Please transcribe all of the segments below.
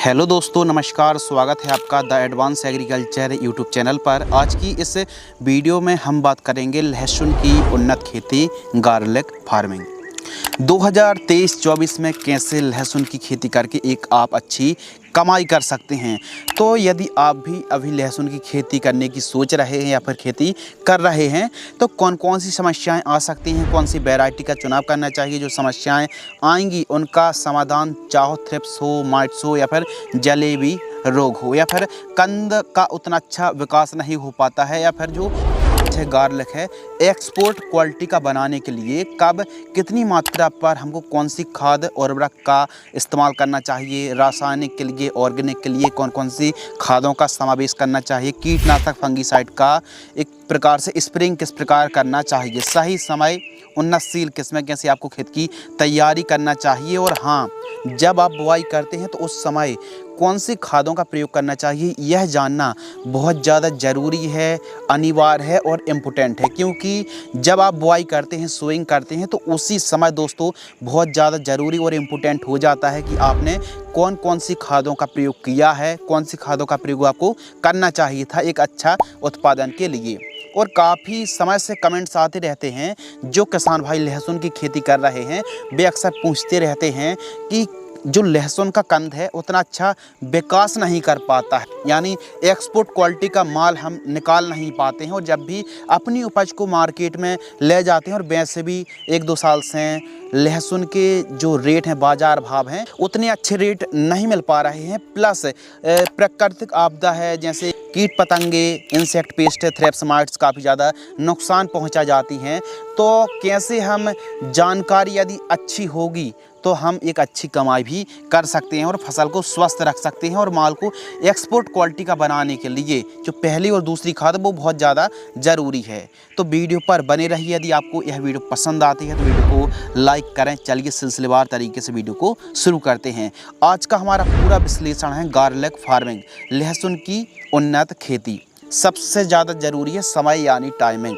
Hello दोस्तों, नमस्कार। स्वागत है आपका the advance agriculture YouTube channel पर। आज की इस वीडियो में हम बात करेंगे लहसुन की उन्नत खेती गार्लिक फार्मिंग 2023-24 में कैसे लहसुन की खेती करके एक आप अच्छी कमाई कर सकते हैं। तो यदि आप भी अभी लहसुन की खेती करने की सोच रहे हैं या फिर खेती कर रहे हैं तो कौन कौन सी समस्याएं आ सकती हैं, कौन सी वैरायटी का चुनाव करना चाहिए, जो समस्याएं आएंगी उनका समाधान, चाहो थ्रिप्स हो, माइट्स हो या फिर जलेबी रोग हो या फिर कंद का उतना अच्छा विकास नहीं हो पाता है, या फिर जो गार्लिक है एक्सपोर्ट क्वालिटी का बनाने के लिए कब कितनी मात्रा पर हमको कौन सी खाद और उर्वरक का इस्तेमाल करना चाहिए, रासायनिक के लिए ऑर्गेनिक के लिए कौन कौन सी खादों का समावेश करना चाहिए, कीटनाशक फंगीसाइड का एक प्रकार से स्प्रेइंग किस प्रकार करना चाहिए, सही समय उन्नतशील किस्में कैसे आपको खेत की तैयारी करना चाहिए, और हाँ, जब आप बुआई करते हैं तो उस समय कौन सी खादों का प्रयोग करना चाहिए, यह जानना बहुत ज़्यादा ज़रूरी है, अनिवार्य है और इम्पोर्टेंट है। क्योंकि जब आप बुआई करते हैं, सोइंग करते हैं, तो उसी समय दोस्तों बहुत ज़्यादा ज़रूरी और इम्पोर्टेंट हो जाता है कि आपने कौन कौन सी खादों का प्रयोग किया है, कौन सी खादों का प्रयोग आपको करना चाहिए था एक अच्छा उत्पादन के लिए। और काफ़ी समय से कमेंट्स आते रहते हैं, जो किसान भाई लहसुन की खेती कर रहे हैं वे अक्सर पूछते रहते हैं कि जो लहसुन का कंद है उतना अच्छा विकास नहीं कर पाता है, यानी एक्सपोर्ट क्वालिटी का माल हम निकाल नहीं पाते हैं, और जब भी अपनी उपज को मार्केट में ले जाते हैं, और वैसे भी 1-2 साल से लहसुन के जो रेट हैं, बाज़ार भाव हैं, उतने अच्छे रेट नहीं मिल पा रहे हैं। प्लस प्राकृतिक आपदा है, जैसे कीट पतंगे, इंसेक्ट पेस्ट, थ्रिप्स, माइट्स काफ़ी ज़्यादा नुकसान पहुंचा जाती हैं। तो कैसे हम जानकारी यदि अच्छी होगी तो हम एक अच्छी कमाई भी कर सकते हैं और फसल को स्वस्थ रख सकते हैं, और माल को एक्सपोर्ट क्वालिटी का बनाने के लिए जो पहली और दूसरी खाद वो बहुत ज़्यादा ज़रूरी है। तो वीडियो पर बने रहिए। यदि आपको यह वीडियो पसंद आती है तो वीडियो को लाइक करें। चलिए सिलसिलेवार तरीके से वीडियो को शुरू करते हैं। आज का हमारा पूरा विश्लेषण है गार्लिक फार्मिंग, लहसुन की उन्नत खेती। सबसे ज़्यादा ज़रूरी है समय यानी टाइमिंग।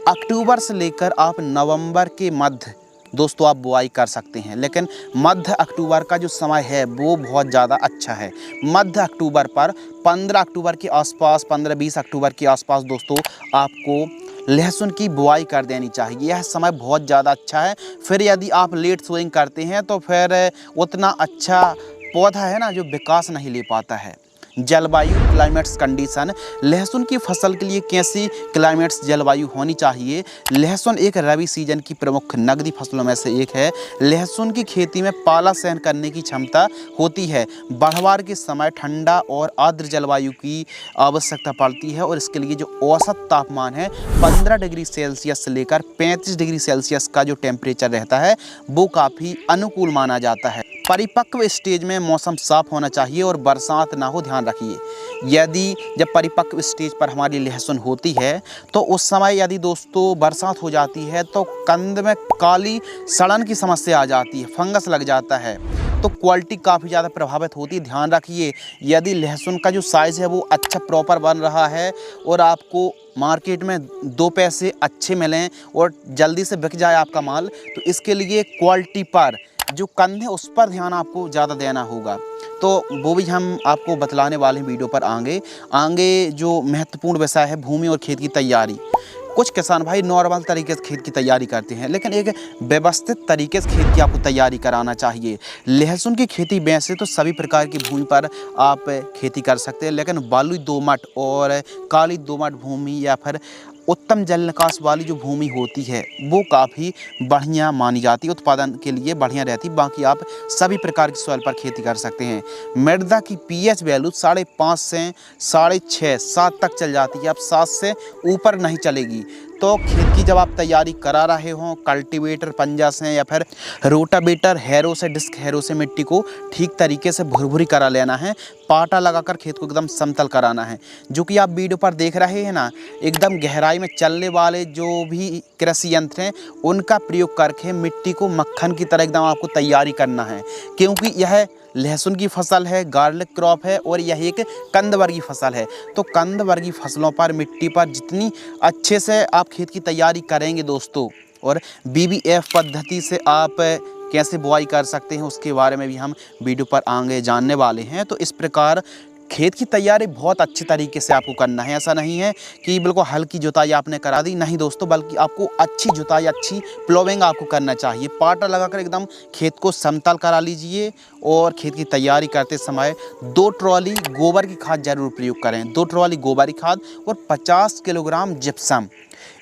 अक्टूबर से लेकर आप नवंबर के मध्य दोस्तों आप बुआई कर सकते हैं, लेकिन मध्य अक्टूबर का जो समय है वो बहुत ज़्यादा अच्छा है। मध्य अक्टूबर पर 15 अक्टूबर के आसपास, 15-20 अक्टूबर के आसपास दोस्तों आपको लहसुन की बुआई कर देनी चाहिए। यह समय बहुत ज़्यादा अच्छा है। फिर यदि आप लेट सोइंग करते हैं तो फिर उतना अच्छा पौधा है ना जो विकास नहीं ले पाता है। जलवायु क्लाइमेट्स कंडीशन, लहसुन की फसल के लिए कैसी क्लाइमेट्स जलवायु होनी चाहिए। लहसुन एक रबी सीजन की प्रमुख नकदी फसलों में से एक है। लहसुन की खेती में पाला सहन करने की क्षमता होती है। बढ़वार के समय ठंडा और आर्द्र जलवायु की आवश्यकता पड़ती है, और इसके लिए जो औसत तापमान है 15 डिग्री सेल्सियस से लेकर 35 डिग्री सेल्सियस का जो टेम्परेचर रहता है वो काफ़ी अनुकूल माना जाता है। परिपक्व स्टेज में मौसम साफ होना चाहिए और बरसात ना हो, ध्यान रखिए। यदि जब परिपक्व स्टेज पर हमारी लहसुन होती है तो उस समय यदि दोस्तों बरसात हो जाती है तो कंद में काली सड़न की समस्या आ जाती है, फंगस लग जाता है, तो क्वालिटी काफ़ी ज़्यादा प्रभावित होती है। ध्यान रखिए, यदि लहसुन का जो साइज़ है वो अच्छा प्रॉपर बन रहा है और आपको मार्केट में 2 पैसे अच्छे मिलें और जल्दी से बिक जाए आपका माल, तो इसके लिए क्वालिटी पर जो कंद है उस पर ध्यान आपको ज़्यादा देना होगा। तो वो भी हम आपको बतलाने वाले हैं वीडियो पर आगे जो महत्वपूर्ण विषय है भूमि और खेत की तैयारी। कुछ किसान भाई नॉर्मल तरीके से खेत की तैयारी करते हैं, लेकिन एक व्यवस्थित तरीके से खेत की आपको तैयारी कराना चाहिए। लहसुन की खेती वैसे तो सभी प्रकार की भूमि पर आप खेती कर सकते हैं, लेकिन बालुई दोमट और काली दोमट भूमि या फिर उत्तम जल निकास वाली जो भूमि होती है वो काफ़ी बढ़िया मानी जाती है, उत्पादन के लिए बढ़िया रहती है। बाकी आप सभी प्रकार की सॉइल पर खेती कर सकते हैं। मृदा की पीएच वैल्यू 5.5 से 6.5 7 तक चल जाती है, अब 7 से ऊपर नहीं चलेगी। तो खेत की जब आप तैयारी करा रहे हों कल्टीवेटर पंजा से या फिर रोटावेटर हैरो से, डिस्क हैरो से मिट्टी को ठीक तरीके से भुरभुरी करा लेना है। पाटा लगाकर खेत को एकदम समतल कराना है। जो कि आप वीडियो पर देख रहे हैं ना, एकदम गहराई में चलने वाले जो भी कृषि यंत्र हैं उनका प्रयोग करके मिट्टी को मक्खन की तरह एकदम आपको तैयारी करना है, क्योंकि यह लहसुन की फसल है, गार्लिक क्रॉप है और यह एक कंद वर्गीय फसल है। तो कंद वर्गीय फसलों पर मिट्टी पर जितनी अच्छे से आप खेत की तैयारी करेंगे दोस्तों, और BBF पद्धति से आप कैसे बुआई कर सकते हैं उसके बारे में भी हम वीडियो पर आगे जानने वाले हैं। तो इस प्रकार खेत की तैयारी बहुत अच्छी तरीके से आपको करना है। ऐसा नहीं है कि बिल्कुल हल्की जुताई आपने करा दी, नहीं दोस्तों, बल्कि आपको अच्छी जुताई, अच्छी प्लोविंग आपको करना चाहिए। पाटा लगाकर एकदम खेत को समतल करा लीजिए और खेत की तैयारी करते समय 2 ट्रॉली गोबर की खाद जरूर प्रयोग करें। 2 ट्रॉली गोबर की खाद और 50 किलोग्राम जिप्सम,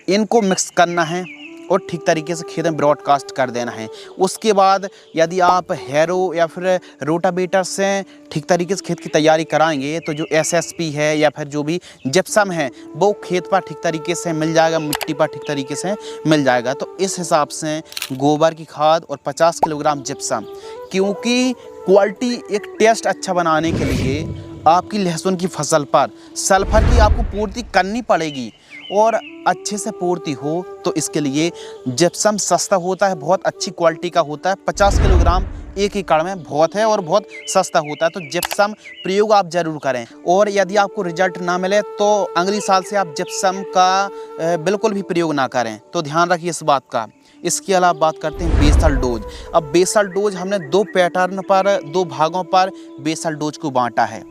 इनको मिक्स करना है और ठीक तरीके से खेत में ब्रॉडकास्ट कर देना है। उसके बाद यदि आप हैरो या फिर रोटावेटर से ठीक तरीके से खेत की तैयारी कराएंगे तो जो एसएसपी है या फिर जो भी जिप्सम है वो खेत पर ठीक तरीके से मिल जाएगा, मिट्टी पर ठीक तरीके से मिल जाएगा। तो इस हिसाब से गोबर की खाद और 50 किलोग्राम जिप्सम, क्योंकि क्वालिटी एक टेस्ट अच्छा बनाने के लिए आपकी लहसुन की फसल पर सल्फर की आपको पूर्ति करनी पड़ेगी और अच्छे से पूर्ति हो तो इसके लिए जिप्सम सस्ता होता है, बहुत अच्छी क्वालिटी का होता है। 50 किलोग्राम 1 एकड़ में बहुत है और बहुत सस्ता होता है। तो जिप्सम प्रयोग आप ज़रूर करें और यदि आपको रिजल्ट ना मिले तो अगली साल से आप जिप्सम का बिल्कुल भी प्रयोग ना करें। तो ध्यान रखिए इस बात का। इसके अलावा बात करते हैं बेसल डोज। अब बेसल डोज हमने 2 पैटर्न पर, 2 भागों पर बेसल डोज को बांटा है।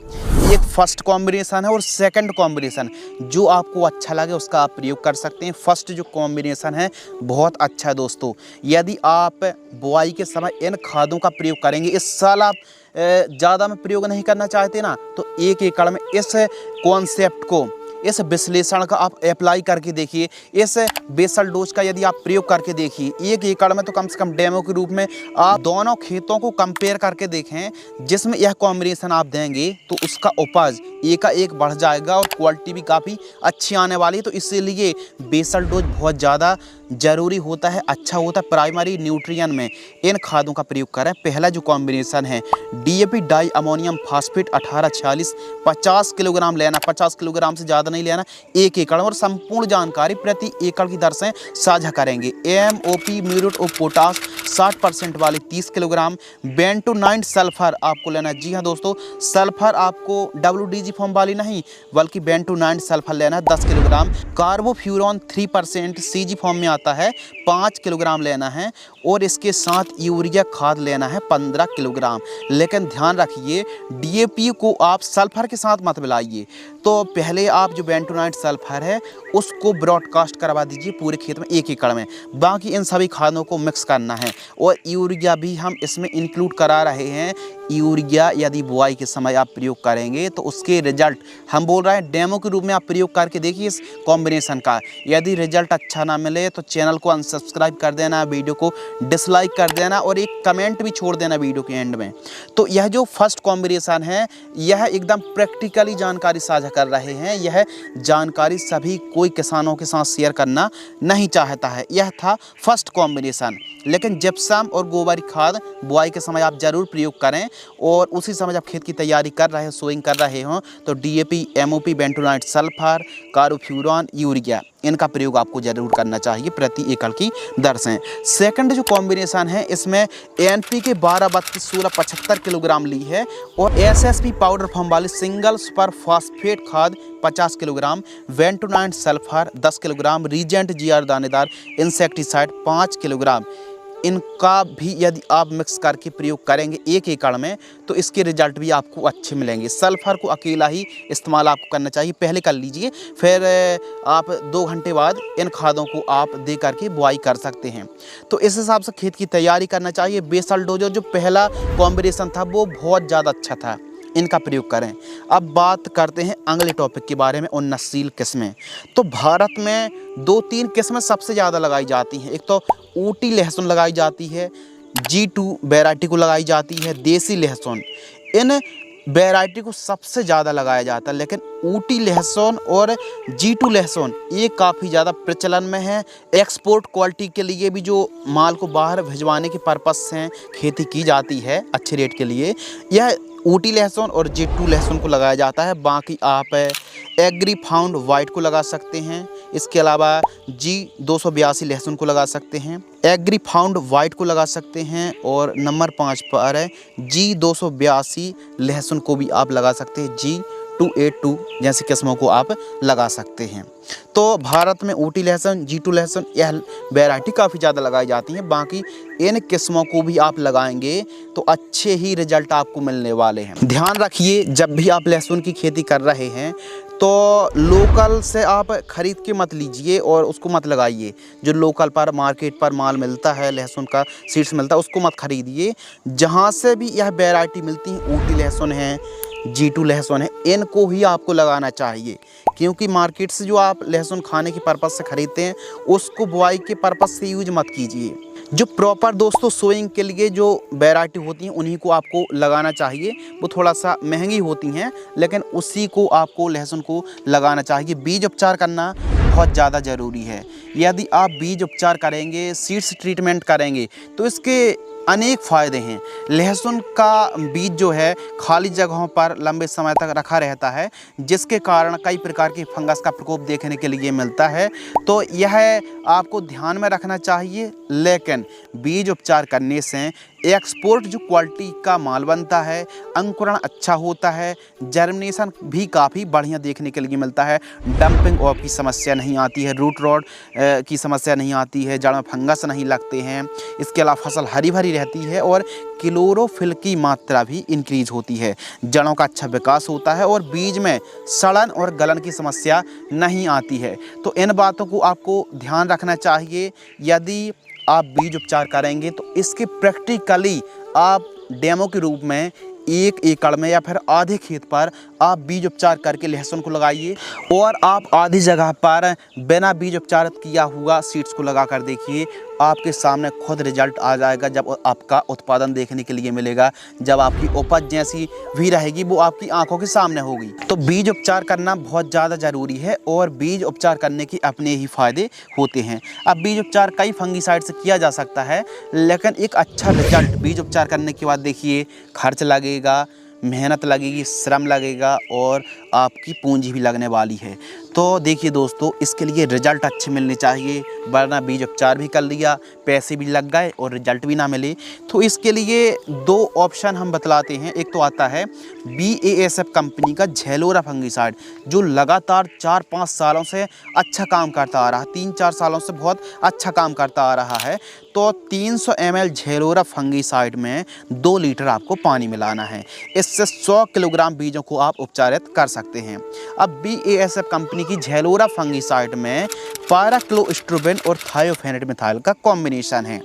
एक फर्स्ट कॉम्बिनेशन है और सेकंड कॉम्बिनेशन, जो आपको अच्छा लगे उसका आप प्रयोग कर सकते हैं। फर्स्ट जो कॉम्बिनेशन है बहुत अच्छा है दोस्तों। यदि आप बुआई के समय इन खादों का प्रयोग करेंगे, इस साल आप ज़्यादा में प्रयोग नहीं करना चाहते ना, तो 1 एकड़ में इस कॉन्सेप्ट को, इस विश्लेषण का आप अप्लाई करके देखिए। इस बेसल डोज का यदि आप प्रयोग करके देखिए 1 एकड़ में, तो कम से कम डेमो के रूप में आप दोनों खेतों को कंपेयर करके देखें। जिसमें यह कॉम्बिनेशन आप देंगे तो उसका उपज एकाएक बढ़ जाएगा और क्वालिटी भी काफ़ी अच्छी आने वाली है। तो इसीलिए बेसल डोज बहुत ज़्यादा ज़रूरी होता है, अच्छा होता है। प्राइमरी न्यूट्रिएंट में इन खादों का प्रयोग करें। पहला जो कॉम्बिनेशन है DAP di ammonium phosphate 1846 50 kilogram लेना, 50 किलोग्राम से ज़्यादा नहीं लेना 1 एकड़, और संपूर्ण जानकारी प्रति एकड़ की दर से साझा करेंगे। MOP म्यूरेट ऑफ पोटास 60% वाली 30 किलोग्राम। बेंटोनाइट सल्फर आपको लेना है। जी हाँ दोस्तों, सल्फर आपको WDG फॉर्म वाली नहीं बल्कि बेंटोनाइट सल्फर लेना है 10 किलोग्राम। कार्बोफ्यूरॉन 3% CG फॉर्म में आता है 5 किलोग्राम लेना है और इसके साथ यूरिया खाद लेना है 15 किलोग्राम। लेकिन ध्यान रखिए DAP को आप सल्फर के साथ मत मिलाइए। तो पहले आप जो बेंटोनाइट सल्फर है उसको ब्रॉडकास्ट करवा दीजिए पूरे खेत में 1 एकड़ में। बाकी इन सभी खादों को मिक्स करना है और यूरिया भी हम इसमें इंक्लूड करा रहे हैं। यूरिया यदि बुआई के समय आप प्रयोग करेंगे तो उसके रिजल्ट हम बोल रहे हैं डेमो के रूप में आप प्रयोग करके देखिए इस कॉम्बिनेशन का। यदि रिजल्ट अच्छा ना मिले तो चैनल को अनसब्सक्राइब कर देना, वीडियो को डिसलाइक कर देना और एक कमेंट भी छोड़ देना वीडियो के एंड में। तो यह जो फर्स्ट कॉम्बिनेशन है यह एकदम प्रैक्टिकली जानकारी साझा कर रहे हैं। यह जानकारी सभी कोई किसानों के साथ शेयर करना नहीं चाहता है। यह था फर्स्ट कॉम्बिनेशन। लेकिन जिप्सम और गोबर खाद बुआई के समय आप ज़रूर प्रयोग करें और उसी समय जब खेत की तैयारी कर रहे हो, सोइंग कर रहे हो, तो DAP, MOP, bentonite sulphur, carbofuran, urea, इनका प्रयोग आपको जरूर करना चाहिए प्रति एकड़ की दर से। सेकंड जो कॉम्बिनेशन है इसमें NPK 12-32-16 किलोग्राम ली है और SSP पाउडर फॉर्म वाली सिंगल सुपर फास्फेट खाद 50 kilogram, bentonite sulphur 10 kilogram, Regent GR दानेदार इंसेक्टिसाइड 5 किलोग्राम, इनका भी यदि आप मिक्स करके प्रयोग करेंगे 1 एकड़ में तो इसके रिजल्ट भी आपको अच्छे मिलेंगे। सल्फर को अकेला ही इस्तेमाल आपको करना चाहिए, पहले कर लीजिए, फिर आप 2 घंटे बाद इन खादों को आप दे करके बुआई कर सकते हैं। तो इस हिसाब से खेत की तैयारी करना चाहिए। बेसल डोज जो पहला कॉम्बिनेशन था वो बहुत ज़्यादा अच्छा था, इनका प्रयोग करें। अब बात करते हैं अगले टॉपिक के बारे में, उन्नतशील किस्में। तो भारत में 2-3 किस्में सबसे ज़्यादा लगाई जाती हैं। एक तो ऊटी लहसुन लगाई जाती है, G2 वैरायटी को लगाई जाती है, देसी लहसुन, इन वैरायटी को सबसे ज़्यादा लगाया जाता है। लेकिन ऊटी लहसुन और G2 लहसुन ये काफ़ी ज़्यादा प्रचलन में है। एक्सपोर्ट क्वालिटी के लिए भी जो माल को बाहर भिजवाने के पर्पज़ से खेती की जाती है अच्छे रेट के लिए, यह ऊटी लहसुन और G2 लहसुन को लगाया जाता है। बाकी आप एग्री फाउंड वाइट को लगा सकते हैं। इसके अलावा G282 लहसुन को लगा सकते हैं, एग्री फाउंड वाइट को लगा सकते हैं और नंबर 5 पर है G282 लहसुन को भी आप लगा सकते हैं, 8282 जैसी किस्मों को आप लगा सकते हैं। तो भारत में ऊटी लहसुन, G2 लहसुन, यह वैरायटी काफ़ी ज़्यादा लगाई जाती हैं। बाकी इन किस्मों को भी आप लगाएंगे तो अच्छे ही रिजल्ट आपको मिलने वाले हैं। ध्यान रखिए, जब भी आप लहसुन की खेती कर रहे हैं तो लोकल से आप ख़रीद के मत लीजिए और उसको मत लगाइए। जो लोकल पर मार्केट पर माल मिलता है, लहसुन का सीड्स मिलता है, उसको मत ख़रीदिए। जहाँ से भी यह वैरायटी मिलती है, ऊटी लहसुन है, G2 लहसुन है, इनको ही आपको लगाना चाहिए। क्योंकि मार्केट से जो आप लहसुन खाने के पर्पज़ से ख़रीदते हैं, उसको बुआई के पर्पज़ से यूज मत कीजिए। जो प्रॉपर दोस्तों सोइंग के लिए जो वैरायटी होती हैं, उन्हीं को आपको लगाना चाहिए। वो थोड़ा सा महंगी होती हैं, लेकिन उसी को आपको लहसुन को लगाना चाहिए। बीज उपचार करना बहुत ज़्यादा ज़रूरी है। यदि आप बीज उपचार करेंगे, सीड्स ट्रीटमेंट करेंगे, तो इसके अनेक फ़ायदे हैं। लहसुन का बीज जो है खाली जगहों पर लंबे समय तक रखा रहता है, जिसके कारण कई प्रकार की फंगस का प्रकोप देखने के लिए मिलता है। तो यह आपको ध्यान में रखना चाहिए। लेकिन बीज उपचार करने से एक्सपोर्ट जो क्वालिटी का माल बनता है, अंकुरण अच्छा होता है, जर्मिनेशन भी काफ़ी बढ़िया देखने के लिए मिलता है, डंपिंग ऑफ की समस्या नहीं आती है, रूट रॉट की समस्या नहीं आती है, जड़ में फंगस नहीं लगते हैं। इसके अलावा फसल हरी भरी रहती है और क्लोरोफिल की मात्रा भी इंक्रीज होती है, जड़ों का अच्छा विकास होता है और बीज में सड़न और गलन की समस्या नहीं आती है। तो इन बातों को आपको ध्यान रखना चाहिए। यदि आप बीज उपचार करेंगे तो इसके प्रैक्टिकली आप डेमो के रूप में 1 एकड़ में या फिर आधे खेत पर आप बीज उपचार करके लहसुन को लगाइए और आप आधी जगह पर बिना बीज उपचारित किया हुआ सीड्स को लगा कर देखिए। आपके सामने खुद रिजल्ट आ जाएगा। जब आपका उत्पादन देखने के लिए मिलेगा, जब आपकी उपज जैसी भी रहेगी वो आपकी आंखों के सामने होगी। तो बीज उपचार करना बहुत ज़्यादा ज़रूरी है और बीज उपचार करने के अपने ही फ़ायदे होते हैं। अब बीज उपचार कई फंगीसाइड से किया जा सकता है, लेकिन एक अच्छा रिजल्ट बीज उपचार करने के बाद देखिए, खर्च लगेगा, मेहनत लगेगी, श्रम लगेगा और आपकी पूंजी भी लगने वाली है। तो देखिए दोस्तों, इसके लिए रिजल्ट अच्छे मिलने चाहिए, वरना बीज उपचार भी कर लिया, पैसे भी लग गए और रिजल्ट भी ना मिले। तो इसके लिए 2 ऑप्शन हम बतलाते हैं। एक तो आता है BASF कंपनी का झेलोरा फंगीसाइड, जो लगातार 4-5 सालों से अच्छा काम करता आ रहा है, 3-4 सालों से बहुत अच्छा काम करता आ रहा है। तो 300 ml झेलोरा फंगीसाइड में 2 लीटर आपको पानी मिलाना है। इससे 100 किलोग्राम बीजों को आप उपचारित कर सकते हैं। अब BASF कंपनी की झेलोरा फंगीसाइड में पायराक्लोस्ट्रोबिन और थायोफेनेट मिथाइल का कॉम्बिनेशन है।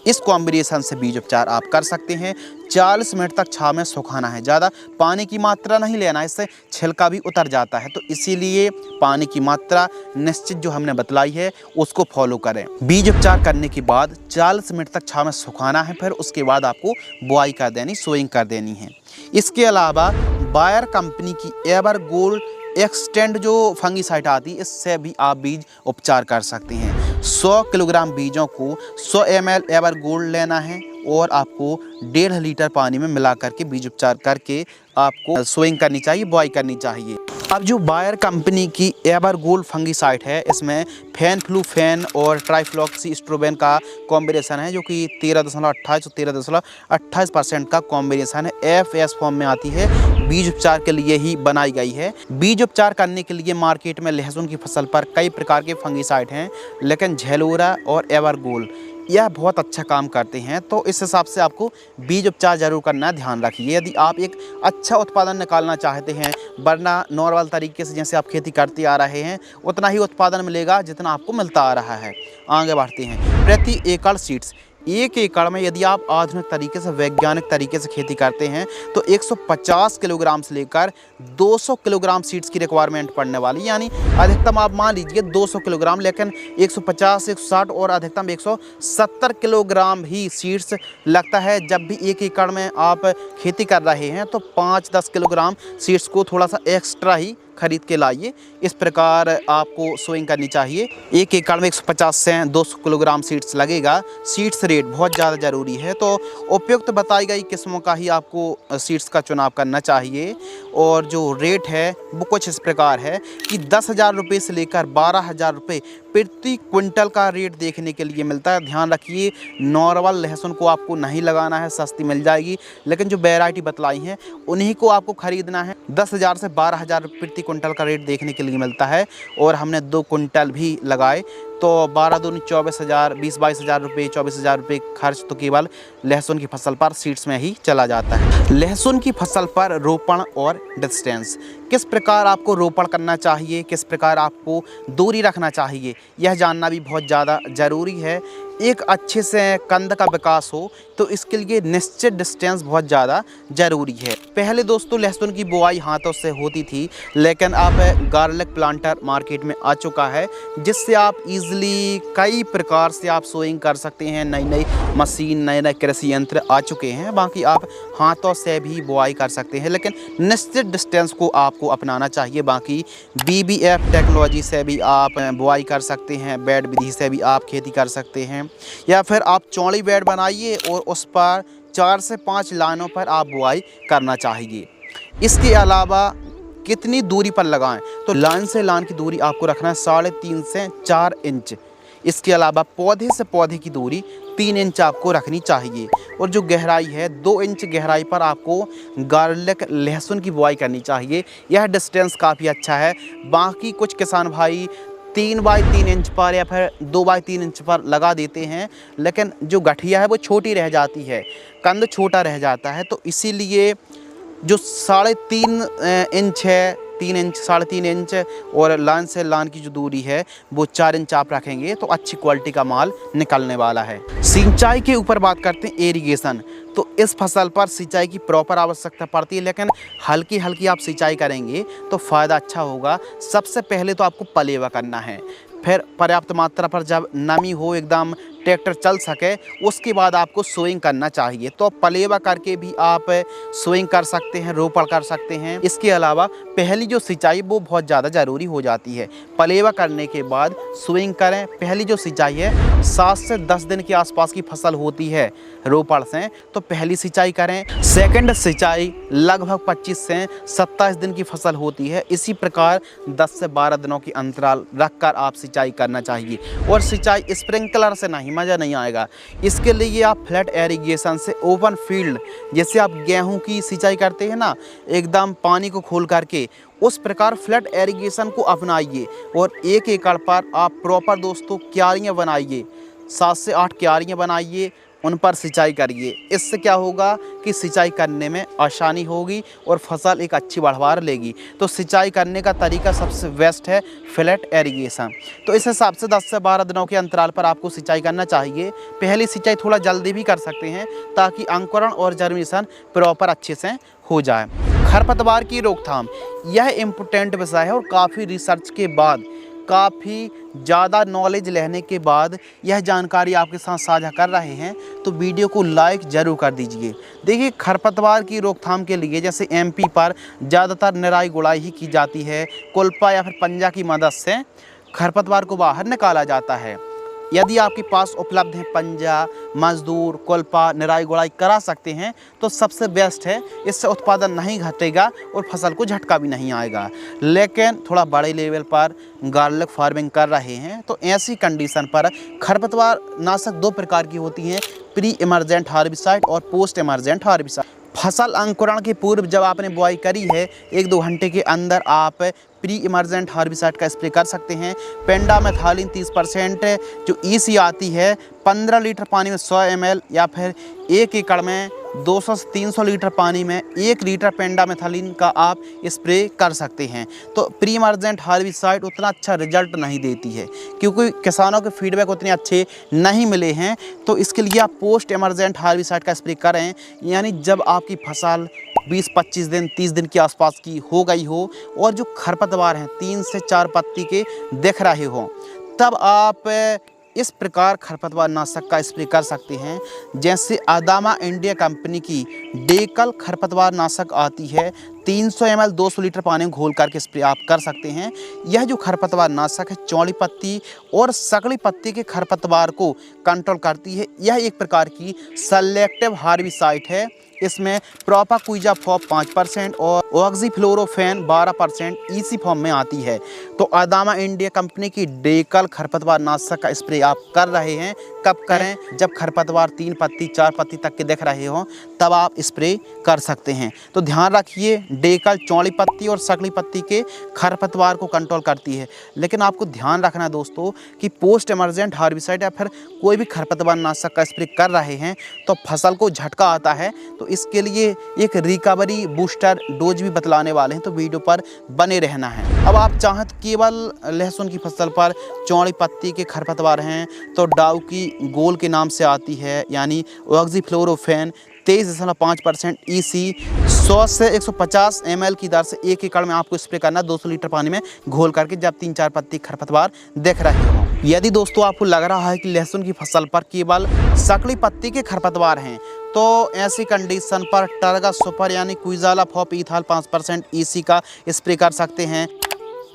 इस कॉम्बिनेशन से बीज उपचार आप कर सकते हैं। 40 मिनट तक छांव में सुखाना है, ज़्यादा पानी की मात्रा नहीं लेना है, इससे छिलका भी उतर जाता है। तो इसीलिए पानी की मात्रा निश्चित जो हमने बतलाई है उसको फॉलो करें। बीज उपचार करने के बाद 40 मिनट तक छांव में सुखाना है, फिर उसके बाद आपको बुआई कर देनी, सोइंग कर देनी है। इसके अलावा बायर कंपनी की एवरगोल्ड एक्सटेंड जो फंगीसाइड आती है, इससे भी आप बीज उपचार कर सकते हैं। 100 किलोग्राम बीजों को 100 ml एवरगोल्ड लेना है और आपको 1.5 लीटर पानी में मिला करके बीज उपचार करके आपको सोइंग करनी चाहिए, बुआई करनी चाहिए। अब जो बायर कंपनी की एवरगोल्ड फंगीसाइड है, इसमें फेनफ्लूफेन और ट्राइफ्लॉक्सीस्ट्रोबिन का कॉम्बिनेशन है, जो कि 13.28 और 13.28% का कॉम्बिनेशन है। FS फॉर्म में आती है, बीज उपचार के लिए ही बनाई गई है। बीज उपचार करने के लिए मार्केट में लहसुन की फसल पर कई प्रकार के फंगीसाइड हैं, लेकिन झेलोरा और एवरगोल्ड यह बहुत अच्छा काम करते हैं। तो इस हिसाब से आपको बीज उपचार जरूर करना है, ध्यान रखिए। यदि आप एक अच्छा उत्पादन निकालना चाहते हैं, वरना नॉर्मल तरीके से जैसे आप खेती करते आ रहे हैं उतना ही उत्पादन मिलेगा जितना आपको मिलता आ रहा है। आगे बढ़ते हैं। प्रति एकड़ सीड्स, 1 एकड़ में यदि आप आधुनिक तरीके से, वैज्ञानिक तरीके से खेती करते हैं तो 150 किलोग्राम से लेकर 200 किलोग्राम सीड्स की रिक्वायरमेंट पड़ने वाली, यानी अधिकतम आप मान लीजिए 200 किलोग्राम, लेकिन 150, 160 और अधिकतम 170 किलोग्राम ही सीड्स लगता है। जब भी 1 एकड़ में आप खेती कर रहे हैं तो 5-10 किलोग्राम सीड्स को थोड़ा सा एक्स्ट्रा ही खरीद के लाइए। इस प्रकार आपको सोइंग करनी चाहिए। 1 एकड़ में 150 से 200 किलोग्राम सीड्स लगेगा। सीड्स रेट बहुत ज़्यादा ज़रूरी है, तो उपयुक्त बताई गई किस्मों का ही आपको सीड्स का चुनाव करना चाहिए। और जो रेट है वो कुछ इस प्रकार है कि 10,000 रुपये से लेकर 12,000 रुपये प्रति क्विंटल का रेट देखने के लिए मिलता है। ध्यान रखिए, नॉर्मल लहसुन को आपको नहीं लगाना है, सस्ती मिल जाएगी, लेकिन जो वैरायटी बतलाई हैं उन्हीं को आपको ख़रीदना है। 10,000 से 12,000 प्रति क्विंटल का रेट देखने के लिए मिलता है। और हमने 2 क्विंटल भी लगाए तो 12 दूनी 24,000, 20-22,000 रुपये, 24,000 रुपये खर्च तो केवल लहसुन की फसल पर सीड्स में ही चला जाता है। लहसुन की फसल पर रोपण और डिस्टेंस, किस प्रकार आपको रोपण करना चाहिए, किस प्रकार आपको दूरी रखना चाहिए, यह जानना भी बहुत ज़्यादा ज़रूरी है। एक अच्छे से कंद का विकास हो तो इसके लिए निश्चित डिस्टेंस बहुत ज़्यादा ज़रूरी है। पहले दोस्तों लहसुन की बुआई हाथों से होती थी, लेकिन अब गार्लिक प्लांटर मार्केट में आ चुका है, जिससे आप इजीली कई प्रकार से आप सोइंग कर सकते हैं। नई नई मशीन, नए नए कृषि यंत्र आ चुके हैं। बाकी आप हाथों से भी बुआई कर सकते हैं, लेकिन निश्चित डिस्टेंस को आपको अपनाना चाहिए। बाकी BBF टेक्नोलॉजी से भी आप बुआई कर सकते हैं, बेड विधि से भी आप खेती कर सकते हैं, या फिर आप चौड़ी बेड बनाइए और उस पर 4 से 5 लाइनों पर आप बुआई करना चाहिए। इसके अलावा कितनी दूरी पर लगाएं, तो लाइन से लाइन की दूरी आपको रखना है 3.5 से 4 इंच। इसके अलावा पौधे से पौधे की दूरी 3 इंच आपको रखनी चाहिए। और जो गहराई है 2 इंच गहराई पर आपको गार्लिक लहसुन की बुआई करनी चाहिए। यह डिस्टेंस काफ़ी अच्छा है। बाकी कुछ किसान भाई 3x3 इंच पर या फिर 2x3 इंच पर लगा देते हैं, लेकिन जो गठिया है वो छोटी रह जाती है, कंद छोटा रह जाता है। तो इसीलिए जो 3.5 इंच है, 3 इंच, 3.5 इंच और लाइन से लाइन की जो दूरी है वो 4 इंच आप रखेंगे तो अच्छी क्वालिटी का माल निकलने वाला है। सिंचाई के ऊपर बात करते हैं, इरिगेशन। तो इस फसल पर सिंचाई की प्रॉपर आवश्यकता पड़ती है, लेकिन हल्की हल्की आप सिंचाई करेंगे तो फ़ायदा अच्छा होगा। सबसे पहले तो आपको पलेवा करना है, फिर पर्याप्त मात्रा पर जब नमी हो, एकदम ट्रैक्टर चल सके, उसके बाद आपको सोइंग करना चाहिए। तो पलेवा करके भी आप सोइंग कर सकते हैं, रोपण कर सकते हैं। इसके अलावा पहली जो सिंचाई वो बहुत ज़्यादा ज़रूरी हो जाती है। पलेवा करने के बाद सोइंग करें। पहली जो सिंचाई है 7 से 10 दिन के आसपास की फसल होती है रोपण से, तो पहली सिंचाई करें। सेकंड सिंचाई लगभग 25 से 27 दिन की फसल होती है। इसी प्रकार 10 से 12 दिनों की अंतराल रखकर आप सिंचाई करना चाहिए। और सिंचाई स्प्रिंकलर से नहीं, मज़ा नहीं आएगा। इसके लिए आप फ्लैट एरिगेशन से ओपन फील्ड, जैसे आप गेहूं की सिंचाई करते हैं ना, एकदम पानी को खोल करके, उस प्रकार फ्लैट एरिगेशन को अपनाइए। और 1 एकड़ पर आप प्रॉपर दोस्तों क्यारियाँ बनाइए, 7 से 8 क्यारियाँ बनाइए, उन पर सिंचाई करिए। इससे क्या होगा कि सिंचाई करने में आसानी होगी और फसल एक अच्छी बढ़वार लेगी। तो सिंचाई करने का तरीका सबसे बेस्ट है फ्लैट एरिगेशन। तो इस हिसाब से 10 से 12 दिनों के अंतराल पर आपको सिंचाई करना चाहिए। पहली सिंचाई थोड़ा जल्दी भी कर सकते हैं ताकि अंकुरण और जर्मिनेशन प्रॉपर अच्छे से हो जाए। खरपतवार की रोकथाम, यह इम्पोर्टेंट विषय है और काफ़ी रिसर्च के बाद, काफ़ी ज़्यादा नॉलेज लेने के बाद यह जानकारी आपके साथ साझा कर रहे हैं, तो वीडियो को लाइक ज़रूर कर दीजिए। देखिए, खरपतवार की रोकथाम के लिए जैसे MP पर ज़्यादातर निराई गुड़ाई ही की जाती है। कुल्पा या फिर पंजा की मदद से खरपतवार को बाहर निकाला जाता है। यदि आपके पास उपलब्ध है पंजा, मजदूर, कुल्पा, निराई गुड़ाई करा सकते हैं तो सबसे बेस्ट है। इससे उत्पादन नहीं घटेगा और फसल को झटका भी नहीं आएगा। लेकिन थोड़ा बड़े लेवल पर गार्लिक फार्मिंग कर रहे हैं तो ऐसी कंडीशन पर खरपतवार नाशक 2 प्रकार की होती हैं, प्री इमरजेंट हार्बिसाइड और पोस्ट इमरजेंट हार्बिसाइड। फसल अंकुरण के पूर्व जब आपने बुआई करी है 1-2 घंटे के अंदर आप प्री इमरजेंट हार्बिसाइड का स्प्रे कर सकते हैं। पेंडामेथालिन 30% जो EC आती है 15 लीटर पानी में 100 ml, या फिर 1 एकड़ में 200 से 300 लीटर पानी में 1 लीटर पेंडामेथालिन का आप स्प्रे कर सकते हैं। तो प्री इमरजेंट हार्बिसाइड उतना अच्छा रिजल्ट नहीं देती है क्योंकि किसानों के फीडबैक उतने अच्छे नहीं मिले हैं। तो इसके लिए आप पोस्ट इमरजेंट हार्बिसाइड का स्प्रे करें, यानी जब आपकी फसल 20-25 दिन 30 दिन के आसपास की हो गई हो और जो खरपतवार हैं 3 से 4 पत्ती के दिख रहे हों, तब आप इस प्रकार खरपतवार नाशक का स्प्रे कर सकते हैं। जैसे अदामा इंडिया कंपनी की डेकल खरपतवार नाशक आती है, 300 ml 200 लीटर पानी में घोल करके स्प्रे आप कर सकते हैं। यह जो खरपतवार नाशक है चौड़ी पत्ती और सकड़ी पत्ती के खरपतवार को कंट्रोल करती है। यह एक प्रकार की सेलेक्टिव हार्बिसाइड है। इसमें प्रोपाक्विजाफॉप 5% और ऑक्सीफ्लोरोफेन 12% ईसी फॉर्म में आती है। तो अदामा इंडिया कंपनी की डेकल खरपतवार नाशक का स्प्रे आप कर रहे हैं, कब करें? जब खरपतवार 3 पत्ती 4 पत्ती तक के दिख रहे हों, तब आप स्प्रे कर सकते हैं। तो ध्यान रखिए, डेकल चौड़ी पत्ती और सकड़ी पत्ती के खरपतवार को कंट्रोल करती है। लेकिन आपको ध्यान रखना है दोस्तों कि पोस्ट इमरजेंट हार्बिसाइड या फिर कोई भी खरपतवार नाशक का स्प्रे कर रहे हैं तो फसल को झटका आता है। तो इसके लिए एक रिकवरी बूस्टर डोज भी बतलाने वाले हैं, तो वीडियो पर बने रहना है। अब आप चाहें तो केवल लहसुन की फसल पर चौड़ी पत्ती के खरपतवार हैं तो डाउ की गोल के नाम से आती है, यानी ऑक्सीफ्लोरोफेन 23.5% ईसी 100 से 150 ml की दर से 1 एकड़ में आपको स्प्रे करना 200 लीटर पानी में घोल करके, जब 3-4 पत्ती खरपतवार दिख रहे हो। यदि दोस्तों आपको लग रहा है कि लहसुन की फसल पर केवल सकड़ी पत्ती के खरपतवार हैं, तो ऐसी कंडीशन पर टर्गा सुपर यानी क्विजालाफॉप इथाल 5% ईसी का स्प्रे कर सकते हैं।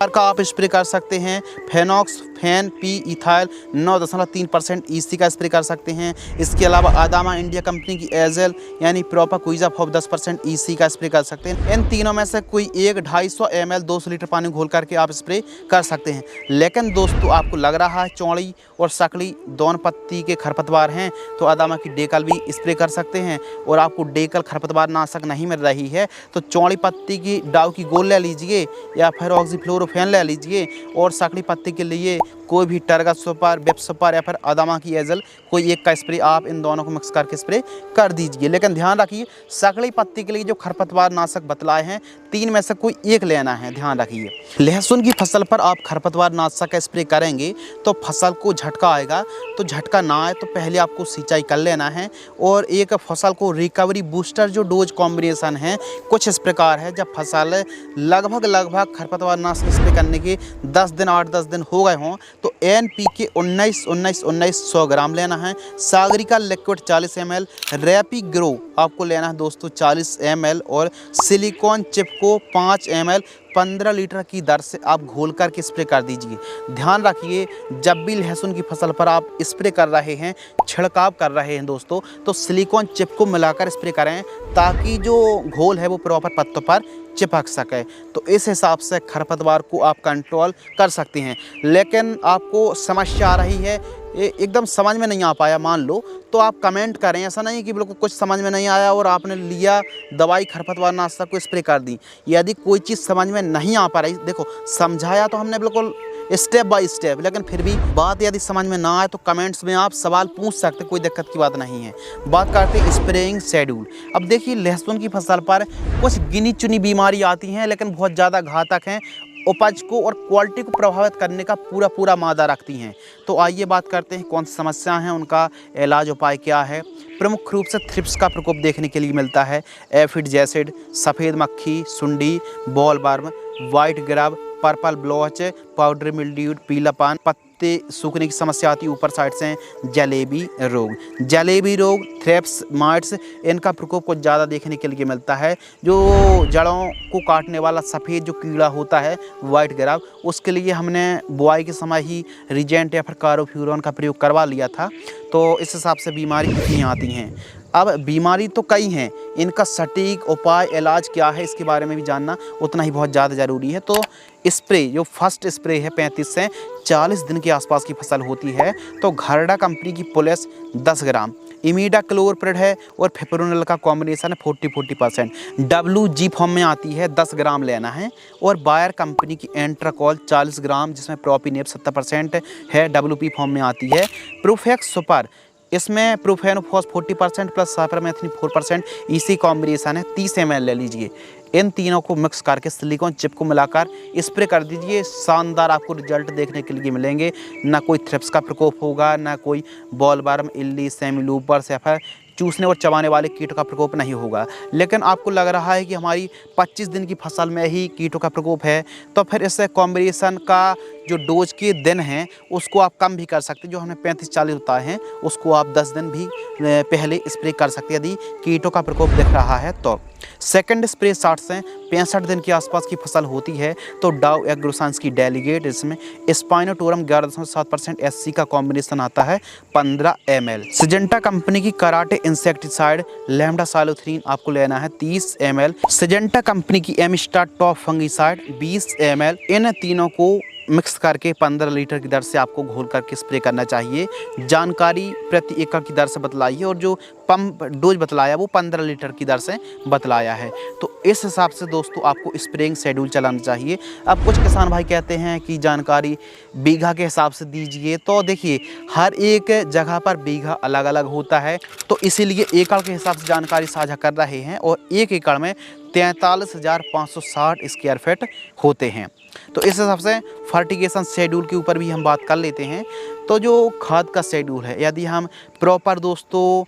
का आप स्प्रे कर सकते हैं। फेनॉक्स फैन पी इथाइल 9.3% ईसी का स्प्रे कर सकते हैं। इसके अलावा अदामा इंडिया कंपनी की एजेल यानी प्रोपाक्विजाफॉप 10% ईसी का स्प्रे कर सकते हैं। इन तीनों में से कोई एक 250 ml 200 लीटर पानी घोल करके आप स्प्रे कर सकते हैं। लेकिन दोस्तों आपको लग रहा है चौड़ी और सकड़ी दोनों पत्ती के खरपतवार हैं, तो अदामा की डेकल भी स्प्रे कर सकते हैं। और आपको डेकल खरपतवार नाशक नहीं मिल रही है तो चौड़ी पत्ती की डाउ की गोल ले लीजिए या फिर ऑक्सीफ्लोरोफेन ले लीजिए, और सकड़ी पत्ती के लिए कोई भी टर्गा सुपर, बेप सुपर या फिर अदामा की एजल कोई एक का स्प्रे आप इन दोनों को मिक्स करके स्प्रे कर दीजिए। लेकिन ध्यान रखिए, सकड़ी पत्ती के लिए जो खरपतवार नाशक बतलाए हैं, 3 में से कोई एक लेना है, ध्यान रखिए। लहसुन की फसल पर आप खरपतवार नाशक का स्प्रे करेंगे तो फसल को झटका आएगा, तो झटका ना आए तो पहले आपको सिंचाई कर लेना है। और एक फसल को रिकवरी बूस्टर जो डोज कॉम्बिनेशन है कुछ इस प्रकार है। जब फसल लगभग खरपतवार नाशक स्प्रे करने के 10 दिन 8-10 दिन हो गए हों तो NPK 19-19-19 100 ग्राम लेना है। सागरिका लिक्विड 40 ml, रैपी ग्रो आपको लेना है दोस्तों 40 ml, और सिलिकॉन चिपको 5 ml 15 लीटर की दर से आप घोल करके स्प्रे कर दीजिए। ध्यान रखिए, जब भी लहसुन की फसल पर आप स्प्रे कर रहे हैं, छिड़काव कर रहे हैं दोस्तों, तो सिलिकॉन चिप को मिलाकर स्प्रे करें ताकि जो घोल है वो प्रॉपर पत्तों पर चिपक सके। तो इस हिसाब से खरपतवार को आप कंट्रोल कर सकते हैं। लेकिन आपको समस्या आ रही है, एकदम समझ में नहीं आ पाया मान लो, तो आप कमेंट करें। ऐसा नहीं कि बिल्कुल कुछ समझ में नहीं आया और आपने लिया दवाई खरपतवार नाशक को स्प्रे कर दी। यदि कोई चीज़ समझ में नहीं आ पा रही, देखो समझाया तो हमने बिल्कुल स्टेप बाय स्टेप, लेकिन फिर भी बात यदि समझ में ना आए तो कमेंट्स में आप सवाल पूछ सकते, कोई दिक्कत की बात नहीं है। बात करते हैं स्प्रेइंग शेड्यूल। अब देखिए, लहसुन की फसल पर कुछ गिनी चुनी बीमारी आती हैं लेकिन बहुत ज़्यादा घातक हैं, उपज को और क्वालिटी को प्रभावित करने का पूरा मादा रखती हैं। तो आइए बात करते हैं कौन सी समस्या हैं, उनका इलाज उपाय क्या है। प्रमुख रूप से थ्रिप्स का प्रकोप देखने के लिए मिलता है। एफिड जैसिड, सफ़ेद मक्खी, सुंडी, ball worm, white grub, purple blotch, powder mildew, पीलापन, पत्ते सूखने की समस्या आती है ऊपर साइड से। जलेबी रोग, थ्रिप्स, माइट्स, इनका प्रकोप कुछ ज़्यादा देखने के लिए मिलता है। जो जड़ों को काटने वाला सफ़ेद जो कीड़ा होता है वाइट ग्रब, उसके लिए हमने बुआई के समय ही रिजेंट या फिर कार्बोफ्यूरॉन का प्रयोग करवा लिया था। तो इस हिसाब से बीमारी कितनी आती हैं। अब बीमारी तो कई हैं, इनका सटीक उपाय इलाज क्या है इसके बारे में भी जानना उतना ही बहुत ज़्यादा ज़रूरी है। तो स्प्रे जो फर्स्ट स्प्रे है 35 से 40 दिन के आसपास की फसल होती है तो घरडा कंपनी की पुलिस 10 ग्राम, इमीडाक्लोप्रिड है और फिप्रोनिल का कॉम्बिनेशन है 40-40%, WG फॉर्म में आती है 10 ग्राम लेना है। और बायर कंपनी की एंट्राकॉल 40 ग्राम जिसमें प्रोपिनेप 70% है, WP फॉर्म में आती है। प्रूफेक्स सुपर, इसमें profenofos 40% plus cypermethrin 4% EC combination है, 30 ml ले लीजिए। इन तीनों को मिक्स करके सिलिकॉन चिप को मिलाकर स्प्रे कर दीजिए। शानदार आपको रिजल्ट देखने के लिए मिलेंगे। ना कोई थ्रिप्स का प्रकोप होगा, ना कोई बॉल वर्म, इल्ली, सेमिलूपर्स या फिर चूसने और चबाने वाले कीटों का प्रकोप नहीं होगा। लेकिन आपको लग रहा है कि हमारी 25 दिन की फसल में ही कीटों का प्रकोप है, तो फिर इस कॉम्बिनेशन का जो डोज के दिन हैं उसको आप कम भी कर सकते हैं। जो हमें 35-40 होता है उसको आप 10 दिन भी पहले स्प्रे कर सकते हैं यदि कीटों का प्रकोप दिख रहा है तो। सेकंड स्प्रे 60 से 65 दिन के आसपास की फसल होती है तो डाव एग्रोसाइंस की डेलीगेट, इसमें स्पाइनोटोरम 11.7% SC का कॉम्बिनेशन आता है 15 ml। सिजेंटा कंपनी की कराटे इंसेक्टिसाइड लैम्डा साइलोथ्रीन आपको लेना है 30 ml। सिजेंटा कंपनी की एमिस्टार टॉप फंगिसाइड 20 ml। इन तीनों को मिक्स करके 15 लीटर की दर से आपको घोल करके स्प्रे करना चाहिए। जानकारी प्रति एकड़ की दर से बतलाई है और जो पंप डोज बतलाया वो 15 लीटर की दर से बतलाया है। तो इस हिसाब से दोस्तों आपको स्प्रेइंग शेड्यूल चलाना चाहिए। अब कुछ किसान भाई कहते हैं कि जानकारी बीघा के हिसाब से दीजिए, तो देखिए हर एक जगह पर बीघा अलग अलग होता है, तो इसीलिए एकड़ के हिसाब से जानकारी साझा कर रहे हैं और एक एकड़ में 43,560 स्क्वायर फीट होते हैं। तो इस हिसाब से फर्टिगेशन शेड्यूल के ऊपर भी हम बात कर लेते हैं। तो जो खाद का शेड्यूल है, यदि हम प्रॉपर दोस्तों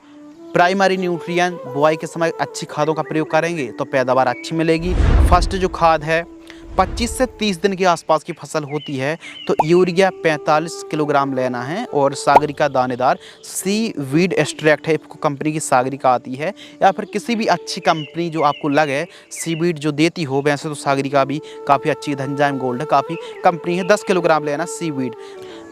प्राइमरी न्यूट्रिएंट बुआई के समय अच्छी खादों का प्रयोग करेंगे तो पैदावार अच्छी मिलेगी। फर्स्ट जो खाद है 25 से 30 दिन के आसपास की फसल होती है तो यूरिया 45 किलोग्राम लेना है और सागरिका दानेदार सी वीड एक्सट्रैक्ट है, इफको कंपनी की सागरिका आती है या फिर किसी भी अच्छी कंपनी जो आपको लगे सी वीड जो देती हो। वैसे तो सागरिका भी काफ़ी अच्छी धनजाइम गोल्ड है, काफ़ी कंपनी है, 10 किलोग्राम लेना सी वीड।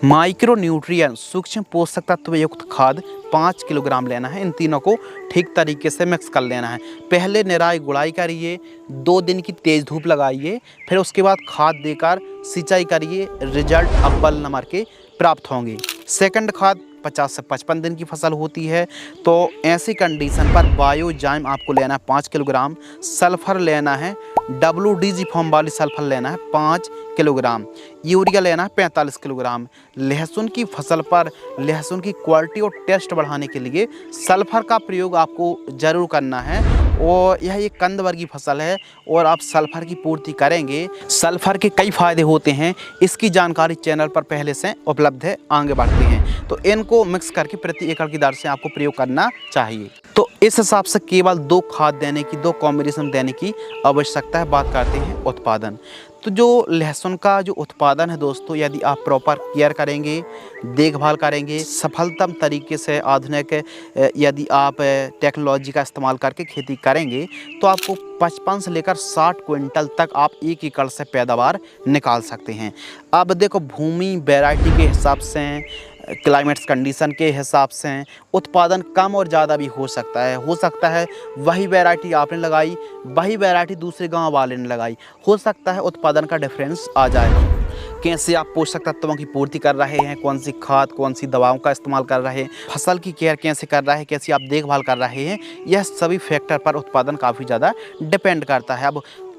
माइक्रो न्यूट्रिएंट सूक्ष्म पोषक तत्व युक्त खाद 5 किलोग्राम लेना है। इन तीनों को ठीक तरीके से मिक्स कर लेना है। पहले निराई गुड़ाई करिए, 2 दिन की तेज़ धूप लगाइए, फिर उसके बाद खाद देकर सिंचाई करिए, रिजल्ट अव्वल नंबर के प्राप्त होंगे। सेकंड खाद 50 से 55 दिन की फसल होती है तो ऐसी कंडीशन पर बायोजाइम आपको लेना है 5 किलोग्राम। सल्फर लेना है, WDG फॉर्म वाली सल्फर लेना है 5 किलोग्राम। यूरिया लेना है 45 किलोग्राम। लहसुन की फसल पर लहसुन की क्वालिटी और टेस्ट बढ़ाने के लिए सल्फर का प्रयोग आपको ज़रूर करना है और यह एक कंद वर्गीय फसल है और आप सल्फर की पूर्ति करेंगे। सल्फर के कई फ़ायदे होते हैं, इसकी जानकारी चैनल पर पहले से उपलब्ध है, आगे बढ़ते हैं। तो इनको मिक्स करके प्रति एकड़ की दर से आपको प्रयोग करना चाहिए। तो इस हिसाब से केवल 2 खाद देने की, 2 कॉम्बिनेशन देने की आवश्यकता है। बात करते हैं उत्पादन। तो जो लहसुन का जो उत्पादन है दोस्तों, यदि आप प्रॉपर केयर करेंगे, देखभाल करेंगे, सफलतम तरीके से आधुनिक यदि आप टेक्नोलॉजी का इस्तेमाल करके खेती करेंगे तो आपको 55 से लेकर 60 क्विंटल तक आप एक एकड़ से पैदावार निकाल सकते हैं। अब देखो भूमि वैरायटी के हिसाब से, क्लाइमेट्स कंडीशन के हिसाब से उत्पादन कम और ज़्यादा भी हो सकता है। वही वैरायटी आपने लगाई, वही वैरायटी दूसरे गांव वाले ने लगाई, हो सकता है उत्पादन का डिफरेंस आ जाए। कैसे आप पोषक तत्वों की पूर्ति कर रहे हैं, कौन सी खाद, कौन सी दवाओं का इस्तेमाल कर रहे हैं, फसल की केयर कैसे कर रहे हैं, कैसी आप देखभाल कर रहे हैं, यह सभी फैक्टर पर उत्पादन काफ़ी ज़्यादा डिपेंड करता है।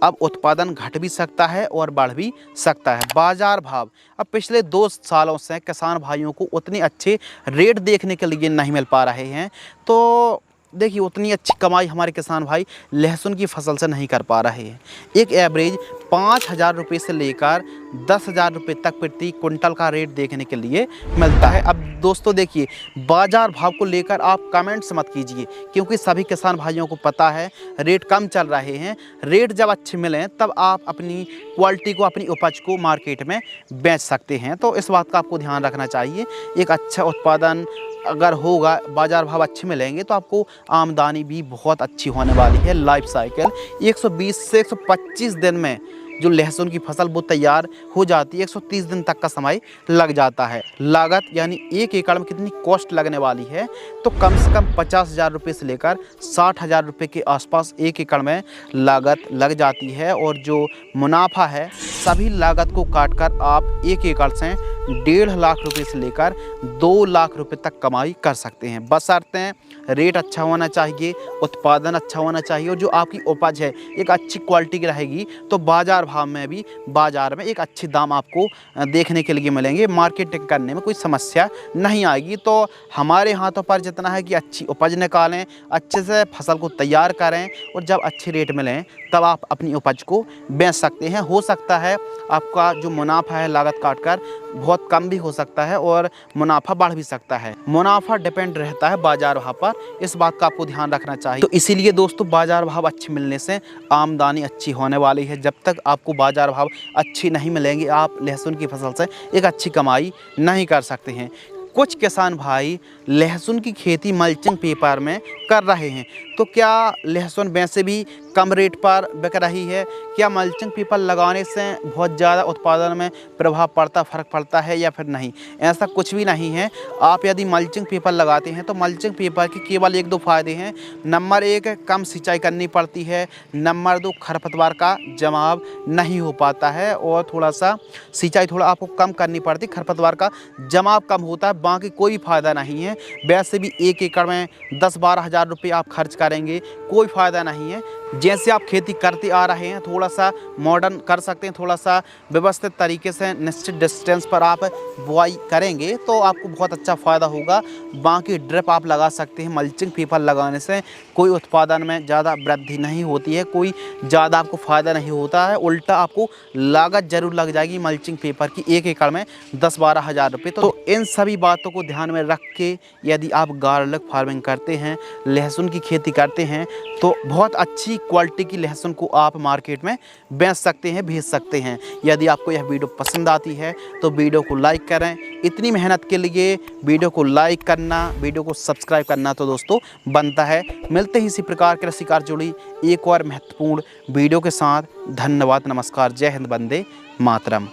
अब उत्पादन घट भी सकता है और बढ़ भी सकता है। बाज़ार भाव अब पिछले 2 सालों से किसान भाइयों को उतने अच्छे रेट देखने के लिए नहीं मिल पा रहे हैं। तो देखिए उतनी अच्छी कमाई हमारे किसान भाई लहसुन की फसल से नहीं कर पा रहे हैं। एक एवरेज 5,000 रुपये से लेकर 10,000 रुपये तक प्रति कुंटल का रेट देखने के लिए मिलता है। अब दोस्तों देखिए बाज़ार भाव को लेकर आप कमेंट्स मत कीजिए, क्योंकि सभी किसान भाइयों को पता है रेट कम चल रहे हैं। रेट जब अच्छे मिलें तब आप अपनी क्वालिटी को, अपनी उपज को मार्केट में बेच सकते हैं। तो इस बात का आपको ध्यान रखना चाहिए। एक अच्छा उत्पादन अगर होगा, बाज़ार भाव अच्छे मिलेंगे तो आपको आमदनी भी बहुत अच्छी होने वाली है। लाइफ साइकिल 120 से 125 दिन में जो लहसुन की फसल वो तैयार हो जाती है, 130 दिन तक का समय लग जाता है। लागत यानी एक एकड़ में कितनी कॉस्ट लगने वाली है, तो कम से कम 50,000 रुपये से लेकर 60,000 रुपये के आसपास एक एकड़ में लागत लग जाती है। और जो मुनाफा है सभी लागत को काटकर आप एक एकड़ से 1.5 लाख रुपये से लेकर 2 लाख रुपये तक कमाई कर सकते हैं। बशर्ते रेट अच्छा होना चाहिए, उत्पादन अच्छा होना चाहिए और जो आपकी उपज है एक अच्छी क्वालिटी की रहेगी तो बाज़ार भाव में भी बाज़ार में एक अच्छे दाम आपको देखने के लिए मिलेंगे। मार्केटिंग करने में कोई समस्या नहीं आएगी। तो हमारे हाथों पर जितना है कि अच्छी उपज निकालें, अच्छे से फसल को तैयार करें और जब अच्छे रेट मिलें तब आप अपनी उपज को बेच सकते हैं। हो सकता है आपका जो मुनाफा है लागत काटकर बहुत कम भी हो सकता है और मुनाफा बढ़ भी सकता है। मुनाफा डिपेंड रहता है बाजार भाव पर, इस बात का आपको ध्यान रखना चाहिए। तो इसीलिए दोस्तों बाजार भाव अच्छे मिलने से आमदनी अच्छी होने वाली है। जब तक आपको बाजार भाव अच्छी नहीं मिलेंगे आप लहसुन की फसल से एक अच्छी कमाई नहीं कर सकते हैं। कुछ किसान भाई लहसुन की खेती मल्चिंग पेपर में कर रहे हैं, तो क्या लहसुन वैसे भी कम रेट पर बिक रही है? क्या मल्चिंग पेपर लगाने से बहुत ज़्यादा उत्पादन में प्रभाव पड़ता, फ़र्क पड़ता है या फिर नहीं? ऐसा कुछ भी नहीं है। आप यदि मल्चिंग पेपर लगाते हैं तो मल्चिंग पेपर के केवल 1-2 फ़ायदे हैं। नंबर 1, कम सिंचाई करनी पड़ती है। नंबर 2, खरपतवार का जमाव नहीं हो पाता है और थोड़ा सा सिंचाई थोड़ा आपको कम करनी पड़ती है, खरपतवार का जमाव कम होता है, बाकी कोई फ़ायदा नहीं है। वैसे भी 1 एकड़ में 10-12 हज़ार रुपये आप खर्च करेंगे, कोई फ़ायदा नहीं है। जैसे आप खेती करते आ रहे हैं थोड़ा सा मॉडर्न कर सकते हैं, थोड़ा सा व्यवस्थित तरीके से निश्चित डिस्टेंस पर आप बुआई करेंगे तो आपको बहुत अच्छा फ़ायदा होगा। बाकी ड्रिप आप लगा सकते हैं। मल्चिंग पेपर लगाने से कोई उत्पादन में ज़्यादा वृद्धि नहीं होती है, कोई ज़्यादा आपको फ़ायदा नहीं होता है, उल्टा आपको लागत ज़रूर लग जाएगी मल्चिंग पेपर की 1 एकड़ में 10-12 हज़ार रुपये। तो इन सभी बातों को ध्यान में रख के यदि आप गार्लिक फार्मिंग करते हैं, लहसुन की खेती करते हैं, तो बहुत अच्छी क्वालिटी की लहसुन को आप मार्केट में बेच सकते हैं, भेज सकते हैं। यदि आपको यह वीडियो पसंद आती है तो वीडियो को लाइक करें। इतनी मेहनत के लिए वीडियो को लाइक करना, वीडियो को सब्सक्राइब करना तो दोस्तों बनता है। मिलते ही इसी प्रकार के कृषि कार्य जुड़ी एक और महत्वपूर्ण वीडियो के साथ। धन्यवाद, नमस्कार, जय हिंद, वंदे मातरम।